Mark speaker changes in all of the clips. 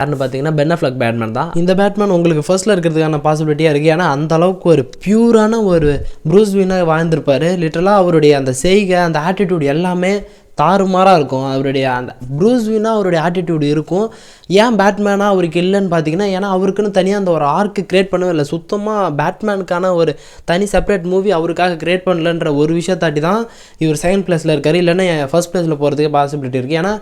Speaker 1: யாருன்னு பார்த்தீங்கன்னா pen Affleck Batman தான். இந்த பேட்மேன் உங்களுக்கு ஃபர்ஸ்ட்டில் இருக்கிறதுக்கான பாசிபிலிட்டியாக இருக்குது. ஏன்னா அந்த அளவுக்கு ஒரு பியூரான ஒரு ப்ரூஸ் வீனாக வாழ்ந்திருப்பார். லிட்டரலாக அவருடைய அந்த செய்கை, அந்த ஆட்டிடியூட் எல்லாமே தாறுமாறாக இருக்கும். அவருடைய அந்த ப்ரூஸ் வீனாக அவருடைய ஆட்டிடியூட் இருக்கும். ஏன் பேட்மேனாக அவருக்கு இல்லைன்னு பார்த்தீங்கன்னா, ஏன்னா அவருக்குன்னு தனியாக அந்த ஒரு ஆர்க்கு க்ரியேட் பண்ணவே இல்லை. சுத்தமாக பேட்மேனுக்கான ஒரு தனி செப்பரேட் மூவி அவருக்காக க்ரியேட் பண்ணலன்ற ஒரு விஷயத்தாட்டி தான் இவர் செகண்ட் பிளேஸில் இருக்கார். இல்லைன்னா ஃபர்ஸ்ட் பிளேஸில் போகிறதுக்கு பாசிபிலிட்டி இருக்குது. ஏன்னா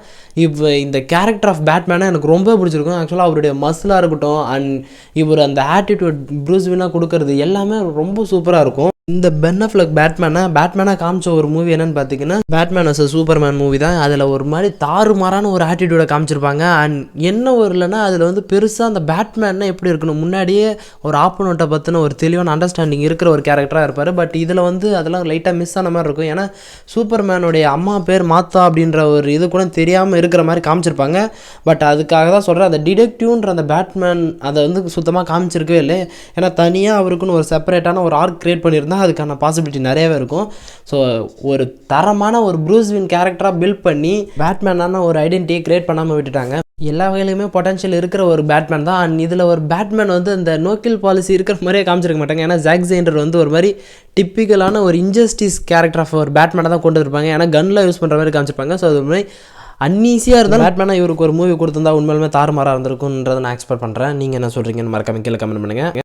Speaker 1: இப்போ இந்த கேரக்டர் ஆஃப் பேட்மேனை எனக்கு ரொம்ப பிடிச்சிருக்கும். ஆக்சுவலாக அவருடைய மஸ்லாக இருக்கட்டும் அண்ட் இவர் அந்த ஆட்டிடியூட் ப்ரூஸ் வீனாக கொடுக்கறது எல்லாமே ரொம்ப சூப்பராக இருக்கும். இந்த பென் அஃப்லெக் பேட்மேனாக காமிச்ச ஒரு மூவி என்னன்னு பார்த்தீங்கன்னா பேட்மேன் வர்சஸ் சூப்பர்மேன் மூவி தான். அதில் ஒரு மாதிரி தாறுமாறான ஒரு ஆட்டிடியூடை காமிச்சிருப்பாங்க. அண்ட் என்ன ஒரு இல்லைன்னா அதில் வந்து பெருசாக அந்த பேட்மேன்னா எப்படி இருக்கணும், முன்னாடியே ஒரு ஆப்போனண்ட்டை பற்றின ஒரு தெளிவான அண்டர்ஸ்டாண்டிங் இருக்கிற ஒரு கேரக்டராக இருப்பார். பட் இதில் வந்து அதெல்லாம் லைட்டாக மிஸ் ஆன மாதிரி இருக்கும். ஏன்னா சூப்பர்மேனுடைய அம்மா பேர் மாத்தா அப்படின்ற ஒரு இது கூட தெரியாமல் இருக்கிற மாதிரி காமிச்சிருப்பாங்க. பட் அதுக்காக தான் சொல்கிறேன், அந்த டிடெக்டிவ்ன்ற அந்த பேட்மேன் அதை வந்து சுத்தமாக காமிச்சிருக்கவே இல்லை. ஏன்னா தனியாக அவருக்குன்னு ஒரு செப்பரேட்டான ஒரு ஆர்க் க்ரியேட் பண்ணியிருந்தால் அதுக்கான பாசிபிலிட்டி நிறையவே இருக்கும். ஸோ ஒரு தரமான ஒரு ப்ரூஸ் வின் கேரக்டராக பில்ட் பண்ணி பேட்மேனான ஒரு ஐடென்டிட்டியை க்ரியேட் பண்ணாமல் விட்டுட்டாங்க. எல்லா வகையிலுமே பொட்டன்ஷியல் இருக்கிற ஒரு பேட்மேன் தான். அண்ட் இதில் ஒரு பேட்மேன் வந்து இந்த நோக்கில் பாலிசி இருக்கிற மாதிரியே காமிச்சிருக்க மாட்டாங்க. ஏன்னா ஜாக் ஸ்னைடர் வந்து ஒரு மாதிரி டிப்பிக்கலான ஒரு இன்ஜஸ்டிஸ் கேரக்டர் ஆஃப் ஒரு பேட்மேனை தான் கொண்டு இருப்பாங்க. ஏன்னா கன்னில் யூஸ் பண்ணுற மாதிரி காமிச்சிருப்பாங்க. ஸோ அது மாதிரி அன்ஈஸியாக இருந்தால் பேட்மேனாக இவருக்கு ஒரு மூவி கொடுத்துருந்தா உண்மையிலுமே தாறுமாறாக இருந்திருக்குன்றதை நான் எக்ஸ்பெக்ட் பண்ணுறேன். நீங்கள் என்ன சொல்கிறீங்கன்னு மறக்காம கீழே கமெண்ட் பண்ணுங்கள்.